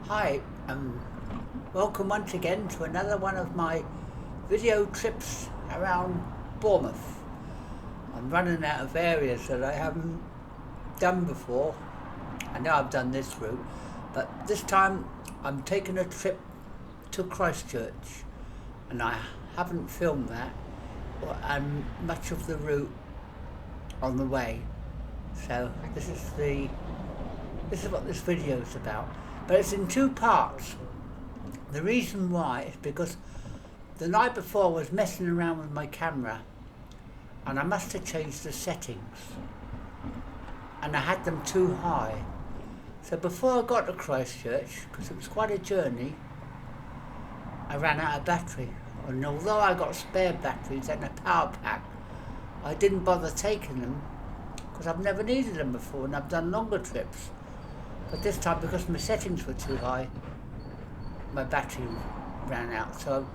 Hi, welcome once again to another one of my video trips around Bournemouth. I'm running out of areas that I haven't done before. I know I've done this route, but this time I'm taking a trip to Christchurch, and I haven't filmed that and much of the route on the way. So this is what this video is about. But it's in two parts. The reason why is because the night before I was messing around with my camera and I must have changed the settings and I had them too high. So before I got to Christchurch, because it was quite a journey, I ran out of battery. And although I got spare batteries and a power pack, I didn't bother taking them because I've never needed them before and I've done longer trips. But this time, because my settings were too high, my battery ran out. So,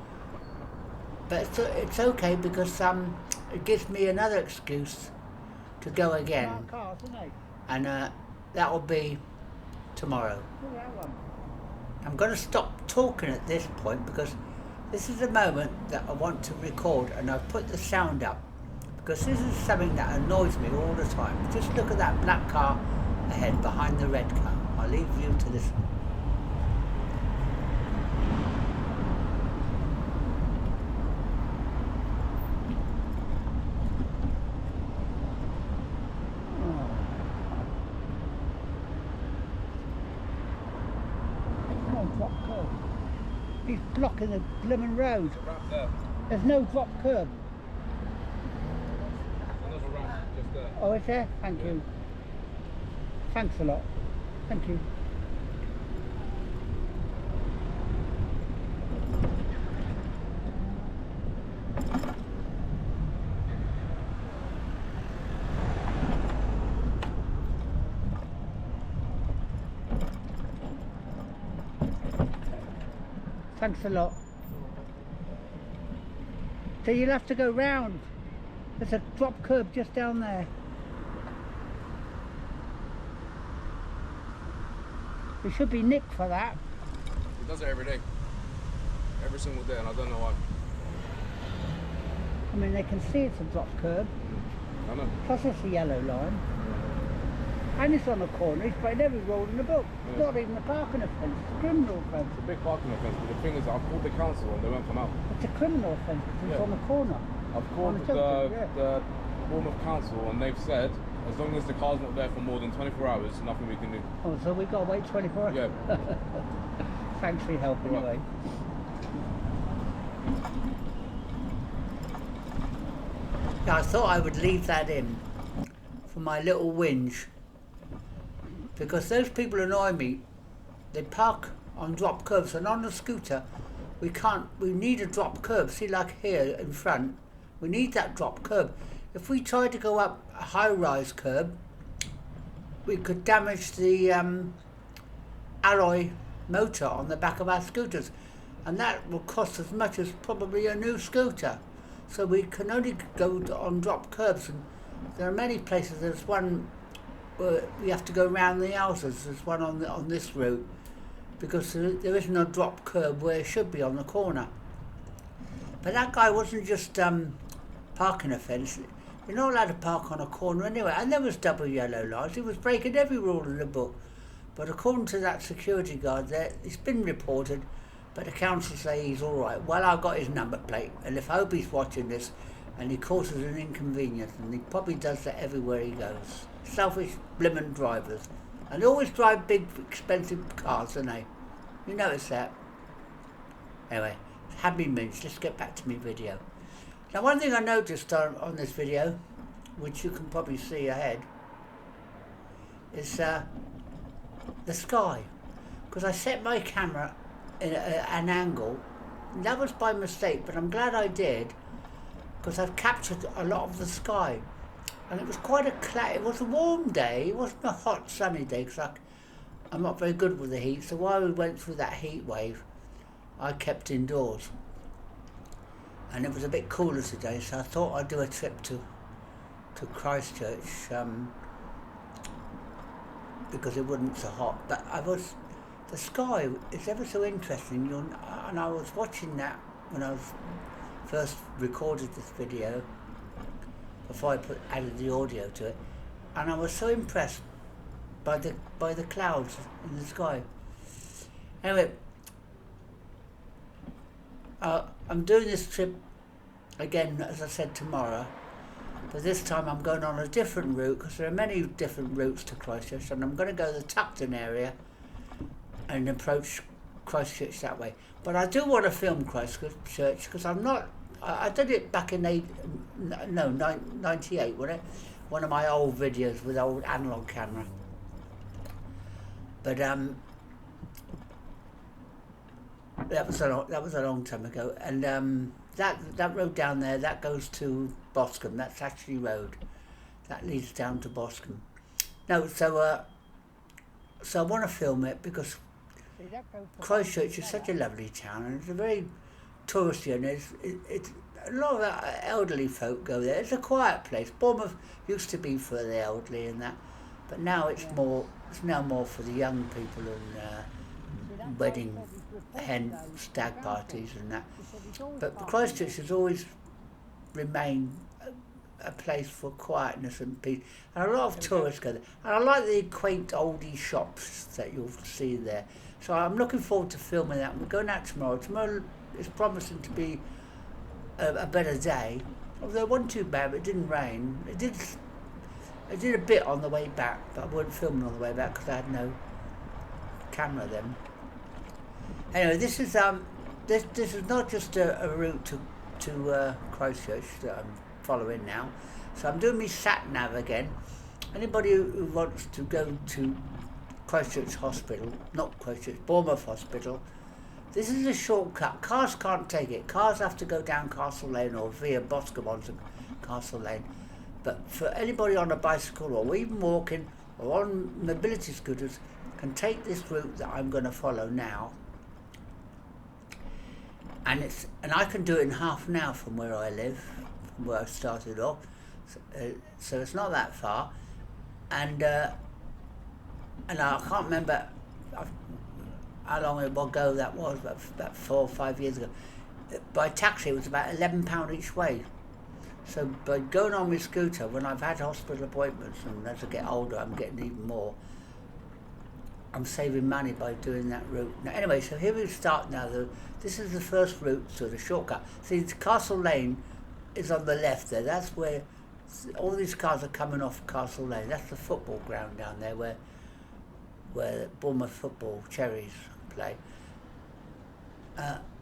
but it's okay because it gives me another excuse to go again, and that will be tomorrow. I'm going to stop talking at this point because this is the moment that I want to record, and I've put the sound up because this is something that annoys me all the time. Just look at that black car ahead behind the red car. I'll leave you to listen. Come on, drop curb. He's blocking the blooming road. Right there. There's no drop curb. Another ramp just there. Oh, is there? Thank you. Thanks a lot. Thank you. Thanks a lot. So you'll have to go round. There's a drop curb just down there. We should be nicked for that. He does it every day. Every single day, and I don't know why. I mean, they can see it's a drop curb. I know. Plus it's a yellow line. And it's on a corner. He's played every role in the book. It's not even a parking offence. It's a criminal offence. It's a big parking offence, but the thing is, I've called the council and they won't come out. It's a criminal offence because it's on the corner. I've called the Bournemouth Council and they've said, as long as the car's not there for more than 24 hours, nothing we can do. Oh, so we've got to wait 24 hours? Yeah. Thanks for your help anyway. Yeah, I thought I would leave that in for my little whinge, because those people annoy me. They park on drop curbs, and on the scooter we need a drop curb. See, like here in front, we need that drop curb. If we try to go up a high-rise curb, we could damage the alloy motor on the back of our scooters, and that will cost as much as probably a new scooter. So we can only go on drop curbs, and there are many places. There's one where we have to go round the houses. There's one on this route because there isn't a drop curb where it should be on the corner. But that guy wasn't just parking offence. You're not allowed to park on a corner anyway, and there was double yellow lines. He was breaking every rule in the book. But according to that security guard there, it's been reported, but the council say he's all right. Well, I've got his number plate, and if Hobie's watching this and he causes an inconvenience, and he probably does that everywhere he goes. Selfish blimmin' drivers. And they always drive big, expensive cars, don't they? You notice that? Anyway, have me minced. Let's get back to my video. Now, one thing I noticed on this video, which you can probably see ahead, is the sky. Because I set my camera in an angle. That was by mistake, but I'm glad I did, because I've captured a lot of the sky. And it was quite it was a warm day. It wasn't a hot, sunny day, because I'm not very good with the heat. So while we went through that heat wave, I kept indoors. And it was a bit cooler today, so I thought I'd do a trip to Christchurch because it wasn't so hot. But I was the sky is ever so interesting. And I was watching that when I was first recorded this video before I added the audio to it, and I was so impressed by the clouds in the sky. Anyway, I'm doing this trip again, as I said, tomorrow, but this time I'm going on a different route because there are many different routes to Christchurch, and I'm going to go to the Tuckton area and approach Christchurch that way. But I do want to film Christchurch because I did it back in 98, wasn't it? One of my old videos with old analog camera. But that was a long time ago, and that road down there, that goes to Boscombe. That's actually road that leads down to Boscombe. No, so I want to film it because Christchurch is such a lovely town, and it's a very touristy, and it's a lot of elderly folk go there. It's a quiet place. Bournemouth used to be for the elderly and that, but now it's now more for the young people and wedding hen stag parties and that. But Christchurch has always remained a place for quietness and peace, and a lot of tourists go there. And I like the quaint oldie shops that you'll see there. So I'm looking forward to filming that. We're going out tomorrow. Tomorrow is promising to be a better day. Although it wasn't too bad, but it didn't rain. It did a bit on the way back, but I wasn't filming on the way back because I had no camera then. Anyway, this is not just a route to Christchurch that I'm following now. So I'm doing my sat nav again. Anybody who wants to go to Christchurch Hospital, not Christchurch, Bournemouth Hospital, this is a shortcut. Cars can't take it. Cars have to go down Castle Lane or via Boscombe onto Castle Lane. But for anybody on a bicycle or even walking or on mobility scooters can take this route that I'm going to follow now. And I can do it in half an hour from where I live, from where I started off. So it's not that far. And I can't remember how long ago that was, about 4 or 5 years ago. By taxi, it was about £11 each way. So by going on my scooter, when I've had hospital appointments, and as I get older, I'm getting even more, I'm saving money by doing that route. Now, anyway, so here we start now. This is the first route, so the shortcut. See, Castle Lane is on the left there. That's where all these cars are coming off Castle Lane. That's the football ground down there where Bournemouth Football Cherries play.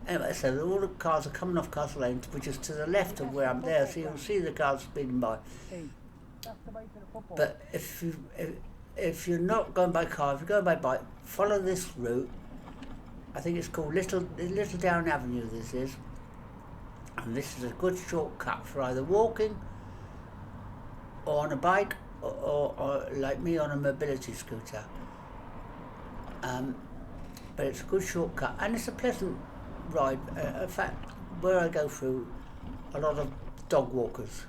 Anyway, so all the cars are coming off Castle Lane, which is to the left of where I'm there, so you'll see the cars speeding by. But if you're not going by car, if you're going by bike, follow this route. I think it's called Little Down Avenue, this is. And this is a good shortcut for either walking or on a bike or like me on a mobility scooter. But it's a good shortcut and it's a pleasant ride. In fact, where I go through, a lot of dog walkers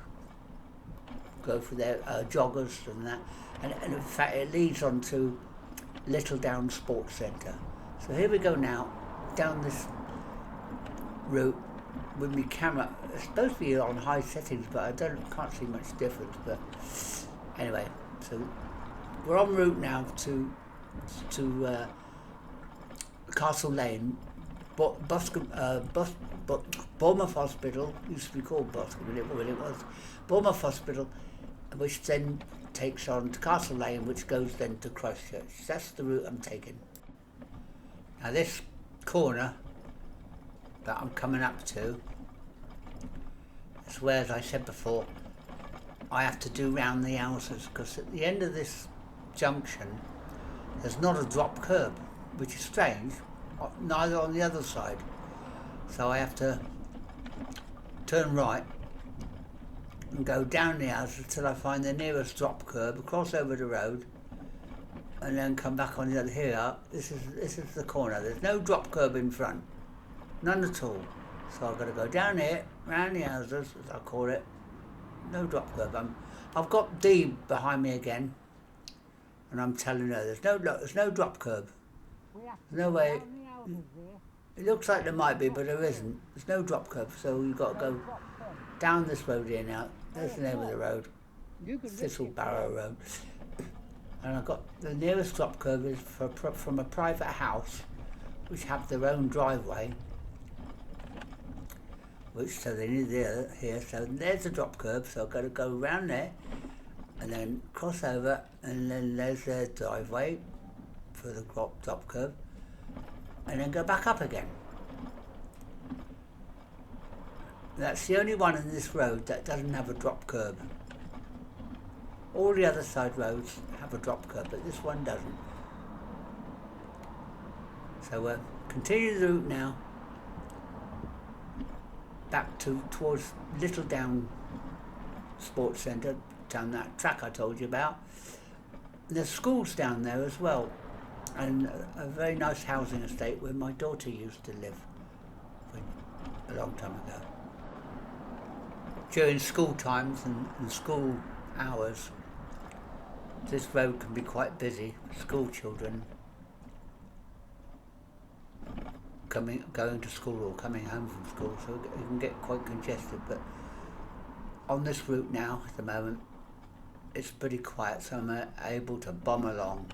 go for their joggers and that. And in fact, it leads on to Little Down Sports Centre. So here we go now, down this route with my camera. It's supposed to be on high settings, but I can't see much difference. But anyway, so we're en route now to Castle Lane. Bournemouth Hospital used to be called Boscombe, well, it was Bournemouth Hospital, which then takes on to Castle Lane, which goes then to Christchurch. That's the route I'm taking. Now this corner that I'm coming up to is where, as I said before, I have to do round the houses, because at the end of this junction there's not a drop curb, which is strange, neither on the other side. So I have to turn right and go down the house until I find the nearest drop curb, cross over the road, and then come back on the other. Here, this is the corner. There's no drop curb in front, none at all. So I've got to go down here, round the houses, as I call it. No drop curb. I've got Dee behind me again, and I'm telling her there's no drop curb. No way. It looks like there might be, but there isn't. There's no drop curb, so you've got to go down this road here now. There's the name of the road. Thistle Barrow Road. And I've got the nearest drop curb is from a private house, which have their own driveway. So they need here. So there's the drop curb. So I've got to go around there, and then cross over, and then there's their driveway for the drop curb, and then go back up again. That's the only one in this road that doesn't have a drop curb. All the other side roads have a drop curb, but this one doesn't. So continue the route now, back towards Little Down Sports Centre, down that track I told you about. And there's schools down there as well, and a very nice housing estate where my daughter used to live a long time ago. During school times and school hours, this road can be quite busy. School children going to school or coming home from school, so it can get quite congested. But on this route now, at the moment, it's pretty quiet, so I'm able to bomb along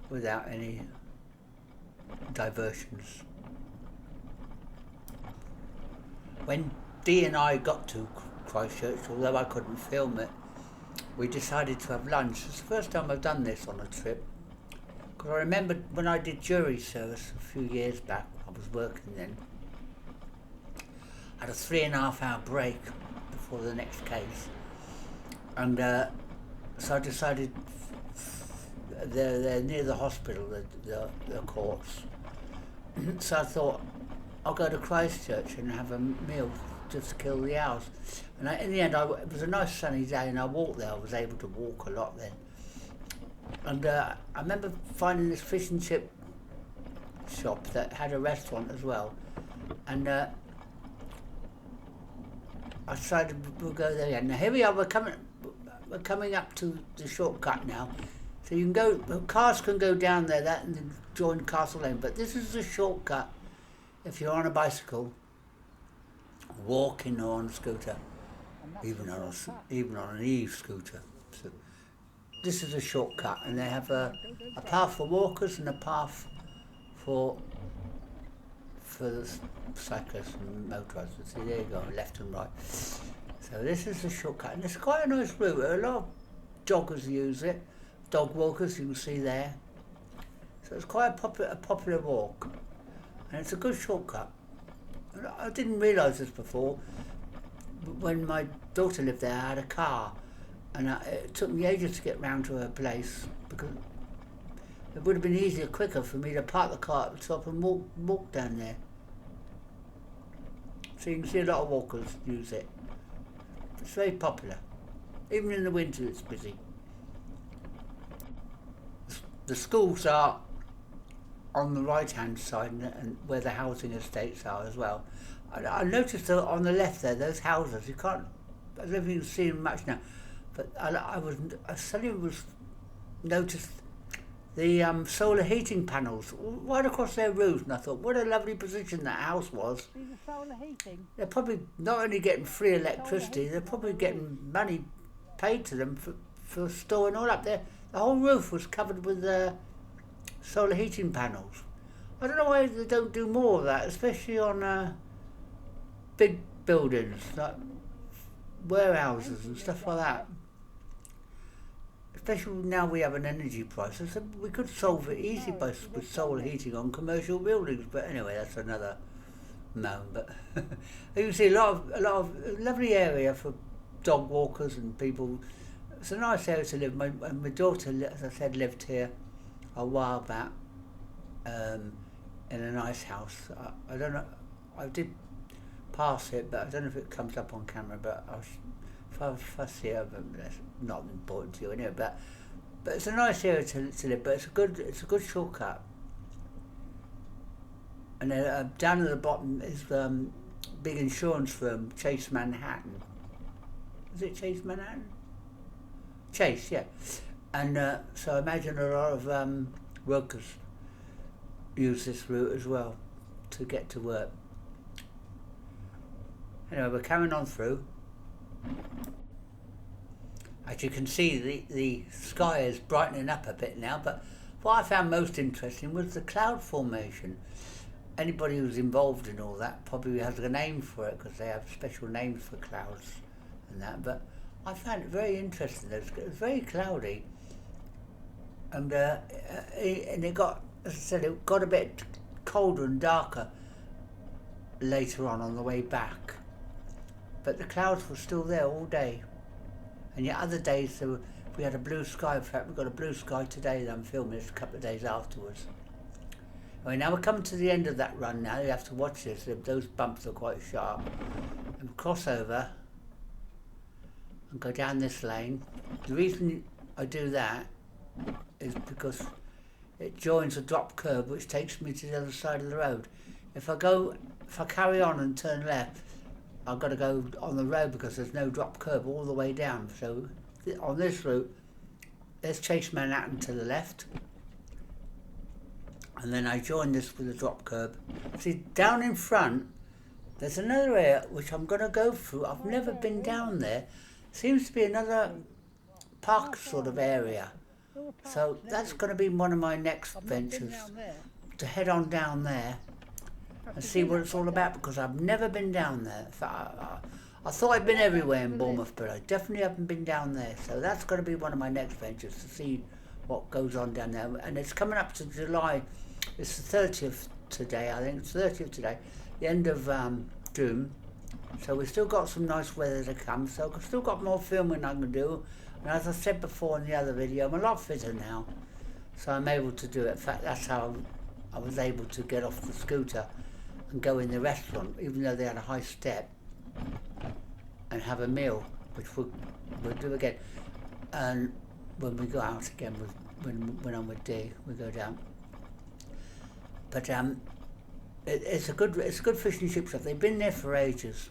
without any diversions. When Dee and I got to Christchurch, although I couldn't film it, we decided to have lunch. It's the first time I've done this on a trip. Because I remember when I did jury service a few years back, I was working then, I had a 3.5 hour break before the next case. And so I decided, they're near the hospital, the courts. So I thought, I'll go to Christchurch and have a meal just to kill the hours. And in the end, it was a nice sunny day, and I walked there. I was able to walk a lot then. And I remember finding this fish and chip shop that had a restaurant as well. And I decided we'll go there again. Now here we are. We're coming up to the shortcut now. So you can go. Cars can go down there and then join Castle Lane. But this is a shortcut if you're on a bicycle, walking or on a scooter, even on an e-scooter. So this is a shortcut, and they have a path for walkers and a path for the cyclists and motorists. See, there you go, left and right. So this is the shortcut, and it's quite a nice route. A lot of joggers use it, dog walkers, you can see there. So it's quite a popular walk, and it's a good shortcut. I didn't realise this before. When my daughter lived there, I had a car, and it took me ages to get round to her place, because it would have been easier, quicker for me to park the car at the top and walk down there. So you can see a lot of walkers use it. It's very popular. Even in the winter it's busy. The schools are on the right hand side, and where the housing estates are as well. I noticed that on the left there, those houses, I don't know if you can see them much now, but I suddenly noticed the solar heating panels right across their roofs, and I thought, what a lovely position that house was. See the solar heating? They're probably not only getting free electricity, they're probably getting money paid to them for storing all up there. The whole roof was covered with solar heating panels. I don't know why they don't do more of that, especially on big buildings like warehouses and stuff like that. Especially now we have an energy crisis, so we could solve it easy with solar heating on commercial buildings. But anyway, that's another moan. But you can see a lot of lovely area for dog walkers and people. It's a nice area to live. My daughter, as I said, lived here a while back in a nice house. I don't know. I did pass it, but I don't know if it comes up on camera. But if I see it, that's not important to you anyway. But it's a nice area to live. But it's a good shortcut. And then down at the bottom is big insurance firm, Chase Manhattan. Is it Chase Manhattan? Chase, yeah. And so I imagine a lot of workers use this route as well to get to work. Anyway, we're carrying on through. As you can see, the sky is brightening up a bit now, but what I found most interesting was the cloud formation. Anybody who's involved in all that probably has a name for it, because they have special names for clouds and that, but I found it very interesting. It was very cloudy, and it got, as I said, it got a bit colder and darker later on the way back, but the clouds were still there all day. And yet other days we had a blue sky. In fact, we've got a blue sky today that I'm filming. It's a couple of days afterwards. Anyway, now we're coming to the end of that run now. You have to watch this. Those bumps are quite sharp. And cross over and go down this lane. The reason I do that is because it joins a drop curb which takes me to the other side of the road. If I carry on and turn left, I've got to go on the road because there's no drop curb all the way down. So on this route, there's Chase Manhattan to the left, and then I join this with a drop curb. See, down in front, there's another area which I'm going to go through. I've never been down there. Seems to be another park sort of area. So that's going to be one of my next ventures, to head on down there and see what it's all about, because I've never been down there. I thought I'd been everywhere in Bournemouth, but I definitely haven't been down there. So that's going to be one of my next ventures, to see what goes on down there. And it's coming up to July. It's the 30th today, I think. It's 30th today, the end of June. So we've still got some nice weather to come. So I've still got more filming I can do. And as I said before in the other video, I'm a lot fitter now. So I'm able to do it. In fact, that's how I was able to get off the scooter and go in the restaurant, even though they had a high step, and have a meal, which we'll do again. And when we go out again, when I'm with Dee, we go down. But it's a good fish and chip shop. They've been there for ages,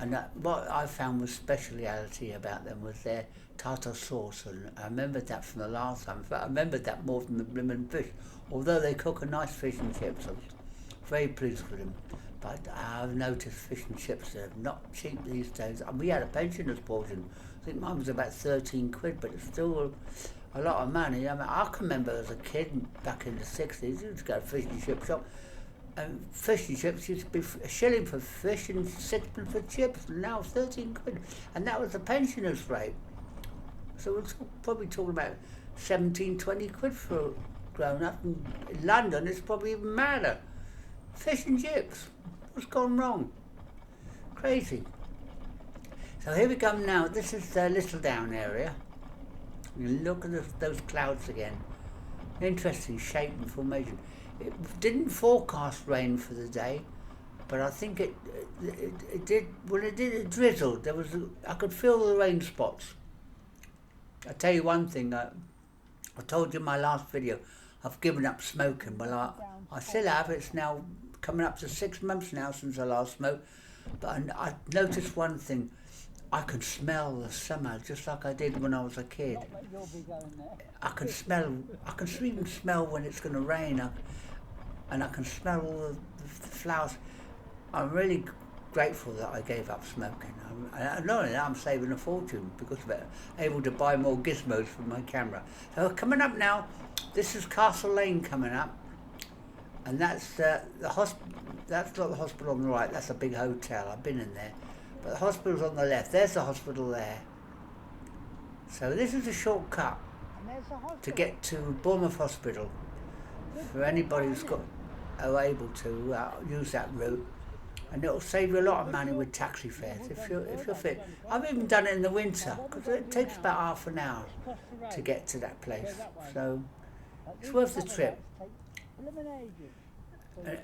and what I found was speciality about them was their tartar sauce, and I remembered that from the last time. In fact, I remembered that more than the blimmin' fish. Although they cook a nice fish and chips, I was very pleased with them. But I've noticed fish and chips are not cheap these days. And we had a pensioner's portion. I think mine was about 13 quid, but it's still a lot of money. I mean, I can remember as a kid back in the 60s, you used to go to a fish and chip shop, and fish and chips used to be a shilling for fish and sixpence for chips, and now 13 quid. And that was the pensioner's rate. So we're probably talking about 17, 20 quid for a grown up. In London, it's probably even madder. Fish and chips. What's gone wrong? Crazy. So here we come now. This is the Littledown area. You look at those clouds again. Interesting shape and formation. It didn't forecast rain for the day, but I think it did. When it did, it drizzled. I could feel the rain spots. I tell you one thing. I told you in my last video, I've given up smoking. Well, I still have. It's now coming up to 6 months now since I last smoked. But I noticed one thing. I can smell the summer just like I did when I was a kid. I can even smell when it's going to rain, and I can smell all the flowers. I'm really grateful that I gave up smoking. And not only that, I'm saving a fortune because of it. Able to buy more gizmos for my camera. So coming up now, this is Castle Lane coming up, and that's the hospital. That's not the hospital on the right. That's a big hotel. I've been in there. But the hospital's on the left. There's the hospital there. So this is a shortcut to get to Bournemouth Hospital for anybody who's are able to use that route, and it'll save you a lot of money with taxi fares if you're fit. I've even done it in the winter because it takes about half an hour to get to that place. So it's worth the trip,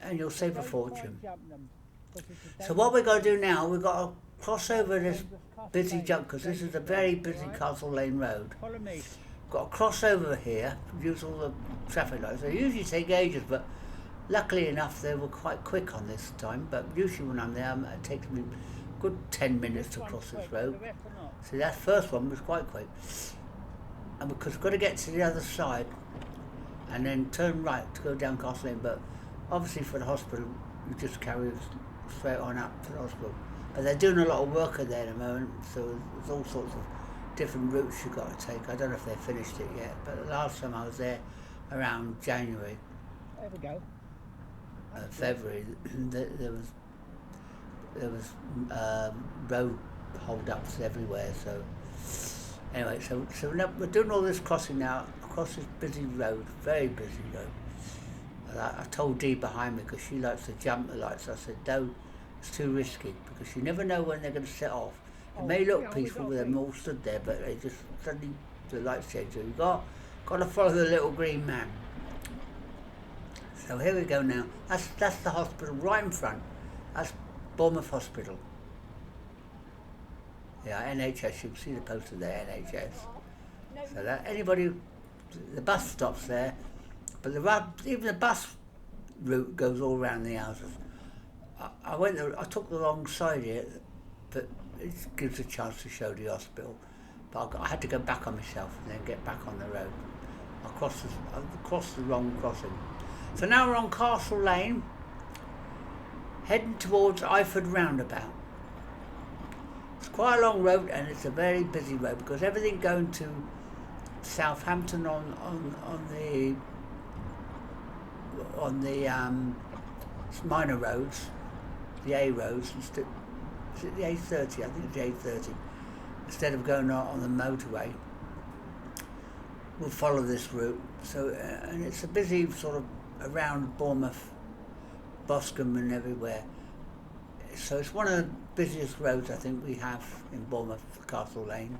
and you'll save a fortune. So what we've got to do now, we've got to cross over this busy jump, because this is a very busy Castle Lane Road. Got to cross over here, use all the traffic lights. They usually take ages, but luckily enough they were quite quick on this time. But usually when I'm there, it takes me a good 10 minutes to cross this road. So that first one was quite quick. and because we've got to get to the other side and then turn right to go down Castle Lane, but obviously for the hospital you just carry straight on up to the hospital. But they're doing a lot of work there at the moment, so there's all sorts of different routes you've got to take. I don't know if they've finished it yet, but the last time I was there, around January, There we go. February, there was road hold-ups everywhere. So anyway, so now we're doing all this crossing now across this busy road, very busy road. And I told Dee behind me, because she likes to jump the lights, I said, no, it's too risky, because you never know when they're going to set off. It may look peaceful with them all stood there, but they just suddenly the lights change. So you've got to follow the little green man. So here we go now. That's the hospital right in front. That's Bournemouth Hospital. Yeah, NHS. You can see the poster there, NHS. So that anybody, the bus stops there, but even the bus route goes all around the houses. I took the wrong side here, but it gives a chance to show the hospital. But I had to go back on myself and then get back on the road. I crossed the wrong crossing. So now we're on Castle Lane, heading towards Iford Roundabout. It's quite a long road, and it's a very busy road because everything going to Southampton on the minor roads, the A roads, instead, is it the A30? I think it's the A30. Instead of going on the motorway, we'll follow this route. So, and it's a busy sort of around Bournemouth, Boscombe and everywhere. So it's one of the busiest roads I think we have in Bournemouth, Castle Lane.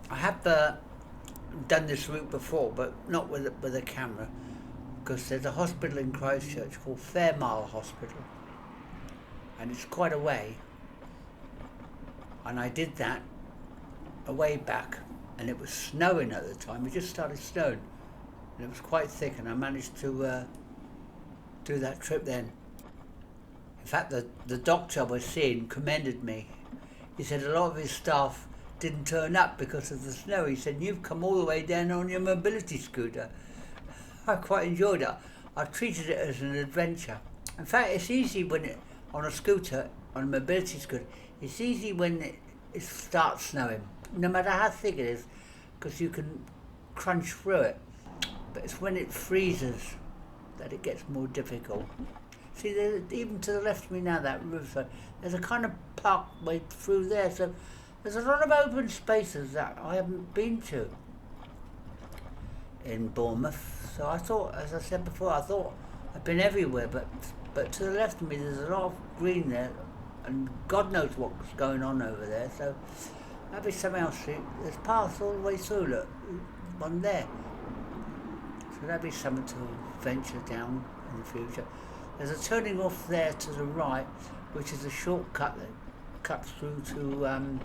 I have done this route before, but not with a camera, because there's a hospital in Christchurch called Fairmile Hospital, and it's quite a way. And I did that a way back, and it was snowing at the time. It just started snowing, and it was quite thick, and I managed to do that trip then. In fact, the doctor I was seeing commended me. He said a lot of his staff didn't turn up because of the snow. He said, you've come all the way down on your mobility scooter. I quite enjoyed it. I treated it as an adventure. In fact, it's easy on a scooter, on a mobility scooter, it's easy when it starts snowing, no matter how thick it is, because you can crunch through it. But it's when it freezes that it gets more difficult. See, even to the left of me now, that roof, there's a kind of parkway through there, so there's a lot of open spaces that I haven't been to in Bournemouth. So I thought, as I said before, I've been everywhere, but to the left of me there's a lot of green there, and God knows what's going on over there. So that'd be something else. There's paths all the way through, look, one there. So that'd be something to venture down in the future. There's a turning off there to the right, which is a shortcut that cuts through to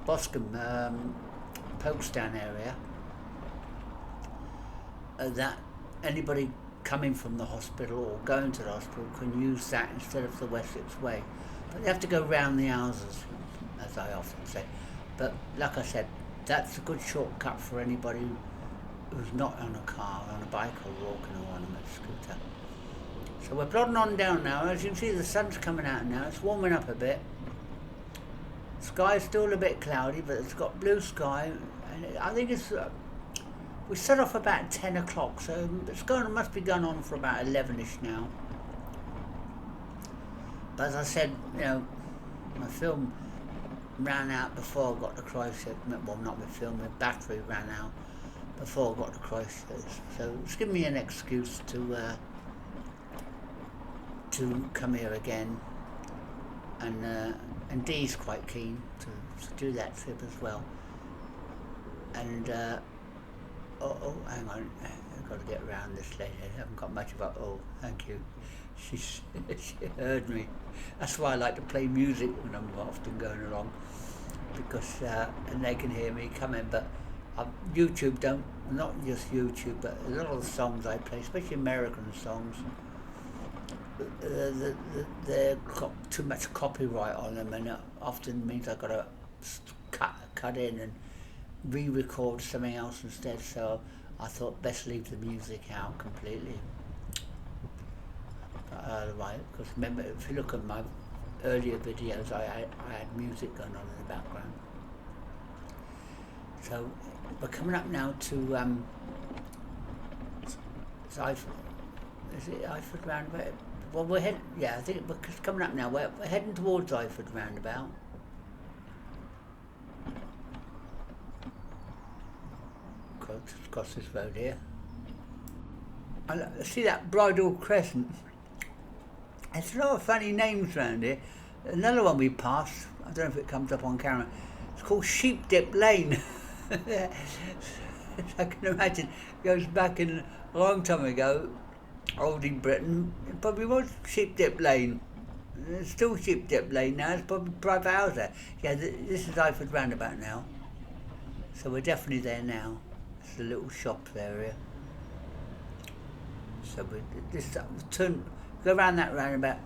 Boscombe, Folkestone area. That anybody coming from the hospital or going to the hospital can use that instead of the Wessex Way. But they have to go round the houses, as I often say. But like I said, that's a good shortcut for anybody who's not on a car, on a bike or walking or on a scooter. So we're plodding on down now. As you can see, the sun's coming out now. It's warming up a bit. Sky's still a bit cloudy, but it's got blue sky. And I think it's... we set off about 10 o'clock, so must be going on for about 11ish now. But as I said, my film ran out before I got to Christchurch. Well, not my film, my battery ran out before I got to Christchurch. So it's given me an excuse to come here again. And Dee's quite keen to do that trip as well. And hang on, I've got to get around this lady. I haven't got much about, thank you. She heard me. That's why I like to play music when I'm often going along, because and they can hear me coming. But YouTube not just YouTube, but a lot of the songs I play, especially American songs, they've got too much copyright on them, and it often means I've got to cut in and re-record something else instead, so I thought best leave the music out completely. Right, because remember, if you look at my earlier videos, I had music going on in the background. So we're coming up now to is it Iford Roundabout? Well, I think we're coming up now. We're heading towards Iford Roundabout. Across this road here. I see that Bridal Crescent. There's a lot of funny names around here. Another one we passed, I don't know if it comes up on camera, it's called Sheep Dip Lane. I can imagine it goes back in a long time ago, old in Britain, it probably was Sheep Dip Lane. It's still Sheep Dip Lane now, it's probably private house there. Yeah, this is Iford Roundabout now. So we're definitely there now. It's a little shops area. So we go around that roundabout.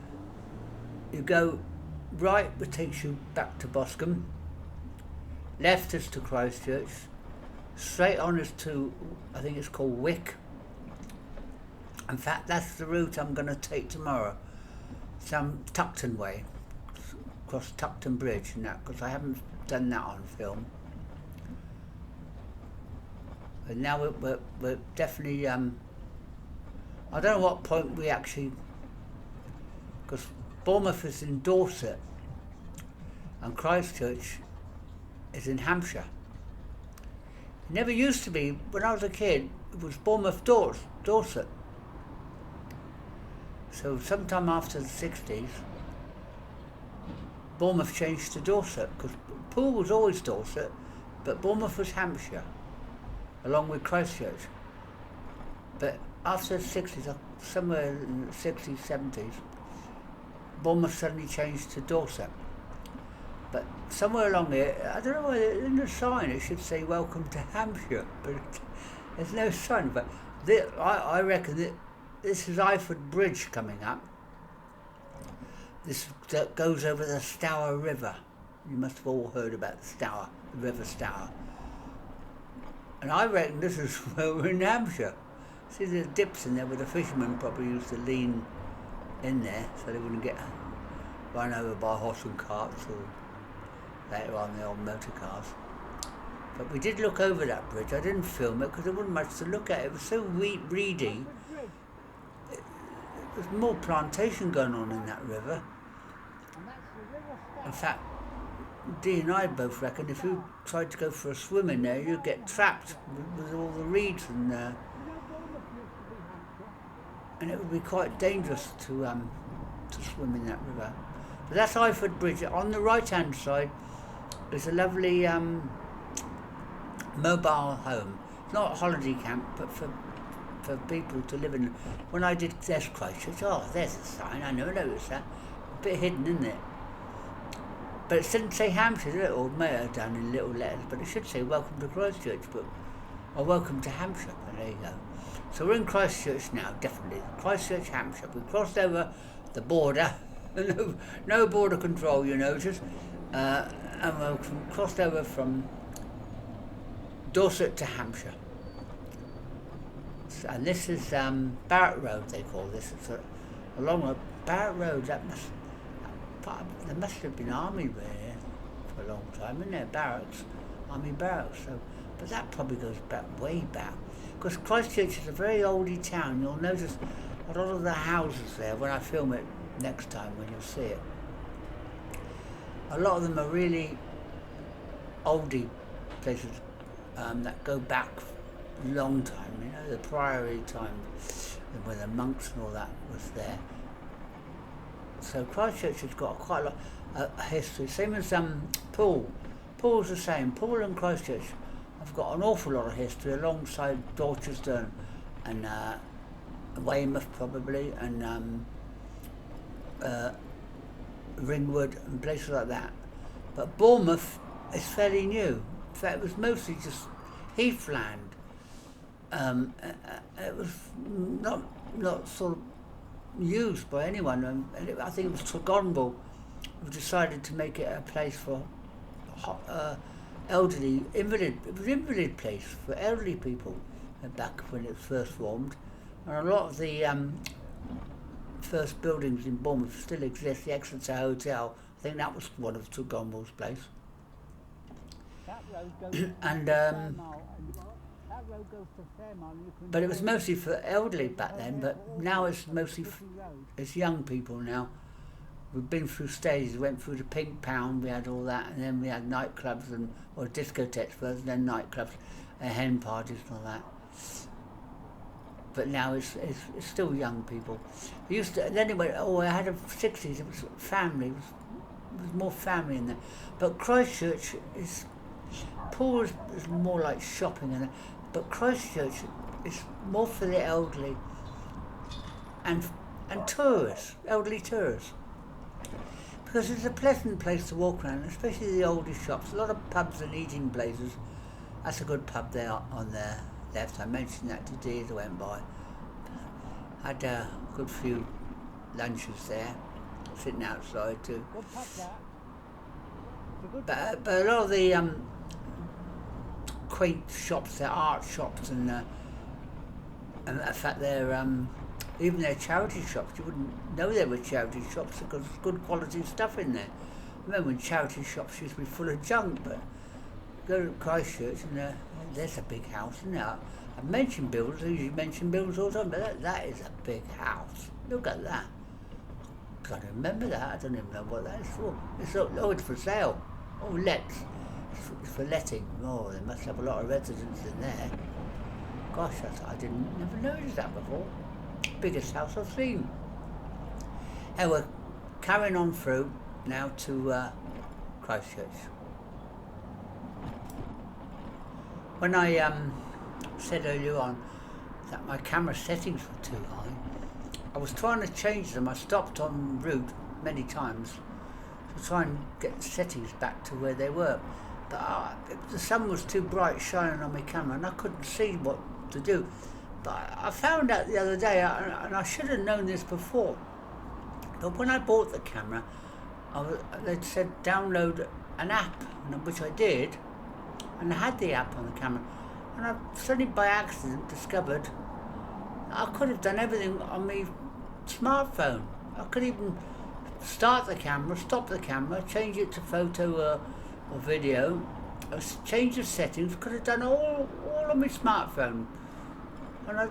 You go right, which takes you back to Boscombe. Left is to Christchurch. Straight on is to, I think it's called Wick. In fact, that's the route I'm going to take tomorrow. Some Tuckton way, across Tuckton Bridge and that, because I haven't done that on film. But now we're definitely, I don't know what point we actually, because Bournemouth is in Dorset and Christchurch is in Hampshire. It never used to be, when I was a kid, it was Bournemouth Dorset. So sometime after the 60s, Bournemouth changed to Dorset, because Poole was always Dorset, but Bournemouth was Hampshire, along with Christchurch. But after the 60s, somewhere in the 60s, 70s, Bournemouth suddenly changed to Dorset. But somewhere along here, I don't know whether in the sign it should say welcome to Hampshire, but there's no sign. But I reckon that this is Iford Bridge coming up. This that goes over the Stour River. You must have all heard about the Stour, the River Stour. And I reckon this is where we're in Hampshire. See, there's dips in there where the fishermen probably used to lean in there so they wouldn't get run over by horse and carts or later on the old motor cars. But we did look over that bridge. I didn't film it because there wasn't much to look at. It was so reedy. There's more plantation going on in that river. In fact, Dee and I both reckon if you tried to go for a swim in there, you'd get trapped with all the reeds and it would be quite dangerous to swim in that river. But that's Iford Bridge. On the right-hand side is a lovely mobile home. It's not a holiday camp, but for people to live in. When I did There's Christchurch, there's a sign, I never noticed that. A bit hidden, isn't it? But it didn't say Hampshire, did it? Or may have done in little letters, but it should say welcome to Christchurch, or welcome to Hampshire, but there you go. So we're in Christchurch now, definitely. Christchurch, Hampshire. We crossed over the border, no border control, you notice, and we crossed over from Dorset to Hampshire. And this is Barrett Road, they call this. It's a long road. Barrett Road, there must have been army there for a long time, isn't there? Barracks, army barracks. So, but that probably goes back, way back. Because Christchurch is a very oldie town. You'll notice a lot of the houses there when I film it next time, when you'll see it. A lot of them are really oldie places that go back a long time, you know, the priory time when the monks and all that was there. So Christchurch has got quite a lot of history, same as Poole. Poole's the same. Poole and Christchurch have got an awful lot of history alongside Dorchester and Weymouth probably, and Ringwood and places like that. But Bournemouth is fairly new. In fact, it was mostly just heathland. It was not sort of used by anyone, and I think it was Tregonville who decided to make it a place for elderly invalid. It was invalid place for elderly people back when it was first formed, and a lot of the first buildings in Bournemouth still exist. The Exeter Hotel, I think that was one of Tregonwell's place. That road goes And to Fairmont, that road goes to Fairmont. You can but it was go mostly for elderly back then. But now it's mostly City Road. it's young people now. We've been through stages. We went through the Pink Pound. We had all that, and then we had nightclubs or discotheques first, and then nightclubs, and hen parties and all that. But now it's still young people. It used to, then it went, I had a 60s, it was family, it was more family in there. But Christchurch is, Poole is more like shopping, but Christchurch is more for the elderly and tourists, elderly tourists. Because it's a pleasant place to walk around, especially the older shops. A lot of pubs and eating places. That's a good pub there on the left. I mentioned that to Dee as I went by. Had a good few lunches there, sitting outside too. Good pub that. It's a good pub. But a lot of the quaint shops, they're art shops, and in fact they're even their charity shops. You wouldn't know they were charity shops because there's good quality stuff in there. I remember when charity shops used to be full of junk, but go to Christchurch and there's a big house, isn't there? I mentioned builders, I usually mention builders all the time, but that is a big house. Look at that. Can't remember that. I don't even know what that is for. It's for sale. Oh, let's. It's for letting. Oh, they must have a lot of residents in there. Gosh, I didn't never noticed that before. Biggest house I've seen. And we're carrying on through now to Christchurch. When I said earlier on that my camera settings were too high, I was trying to change them. I stopped en route many times to try and get the settings back to where they were. But the sun was too bright shining on my camera and I couldn't see what to do. But I found out the other day, and I should have known this before, but when I bought the camera, they'd said download an app, which I did, and I had the app on the camera, and I suddenly by accident discovered I could have done everything on my smartphone. I could even start the camera, stop the camera, change it to photo or video, change the settings, could have done all on my smartphone. And I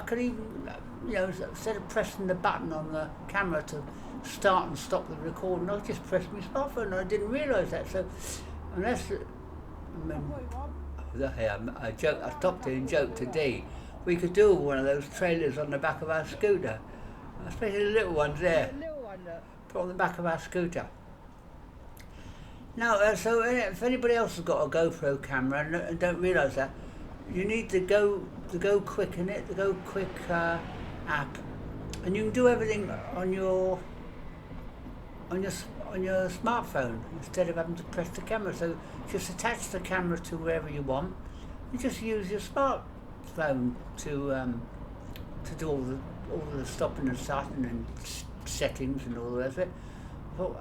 could even, instead of pressing the button on the camera to start and stop the recording, I just pressed my smartphone and I didn't realise that. So, unless, I stopped it and joked to Dee. We could do one of those trailers on the back of our scooter, especially the little ones there, put on the back of our scooter. Now, so if anybody else has got a GoPro camera and don't realise that, you need the Go Quick in it, the Go Quick app, and you can do everything on your smartphone instead of having to press the camera. So just attach the camera to wherever you want. You just use your smartphone to do all the stopping and starting and settings and all the rest of it.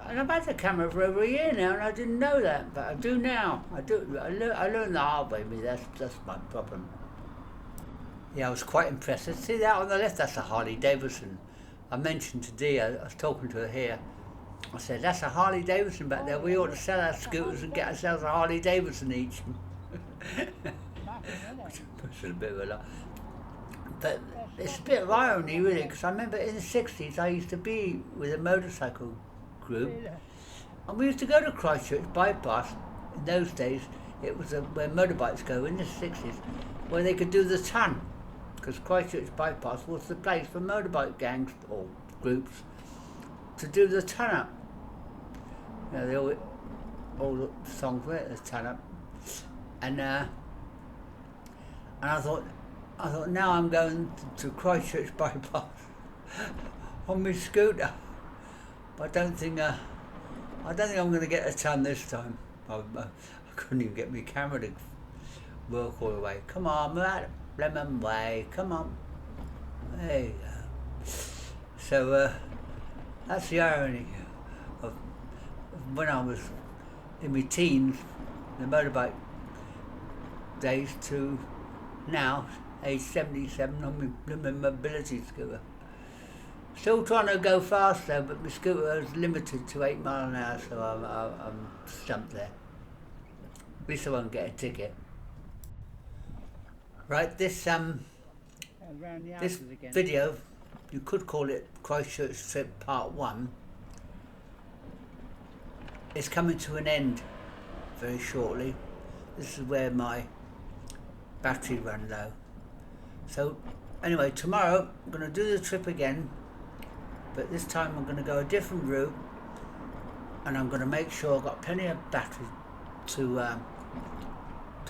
And I've had the camera for over a year now, and I didn't know that, but I do now. I learned the hard way. That's my problem. Yeah, I was quite impressed. See that on the left? That's a Harley Davidson. I mentioned to Dee, I was talking to her here. I said, that's a Harley Davidson back there. We ought to sell our scooters and get ourselves a Harley Davidson each. Which is a bit of a lot. But it's a bit of irony, really, because I remember in the 60s I used to be with a motorcycle group, and we used to go to Christchurch Bypass. In those days, it was where motorbikes go in the 60s, where they could do the ton, because Christchurch Bypass was the place for motorbike gangs or groups to do the ton up. All the songs were the ton up, and I thought now I'm going to Christchurch Bypass on my scooter. But I don't think I'm going to get a ton this time. I couldn't even get my camera to work all the way. Come on, lemon way. Come on. There you go. So that's the irony of when I was in my teens, the motorbike days to now, age 77, on my mobility scooter. Still trying to go fast though, but my scooter is limited to 8 miles an hour, so I'm stumped there. At least I won't get a ticket. Right, this Around the this houses again. video, you could call it Christchurch Trip Part 1, is coming to an end very shortly. This is where my battery ran low. So anyway, tomorrow I'm going to do the trip again, but this time I'm going to go a different route, and I'm going to make sure I've got plenty of battery to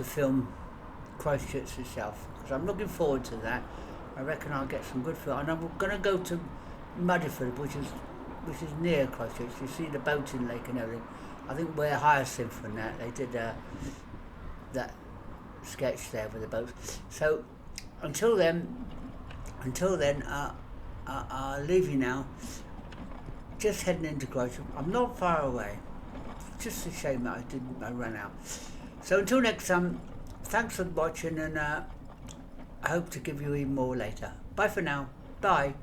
film Christchurch itself, because I'm looking forward to that. I reckon I'll get some good film, and I'm going to go to Muddyford, which is near Christchurch. You see the boating lake and everything. I think where Hyacinth and that they did that sketch there with the boats. So until then, I'll leave you now. Just heading into Christchurch. I'm not far away. Just a shame that I ran out. So until next time, thanks for watching, and I hope to give you even more later. Bye for now. Bye.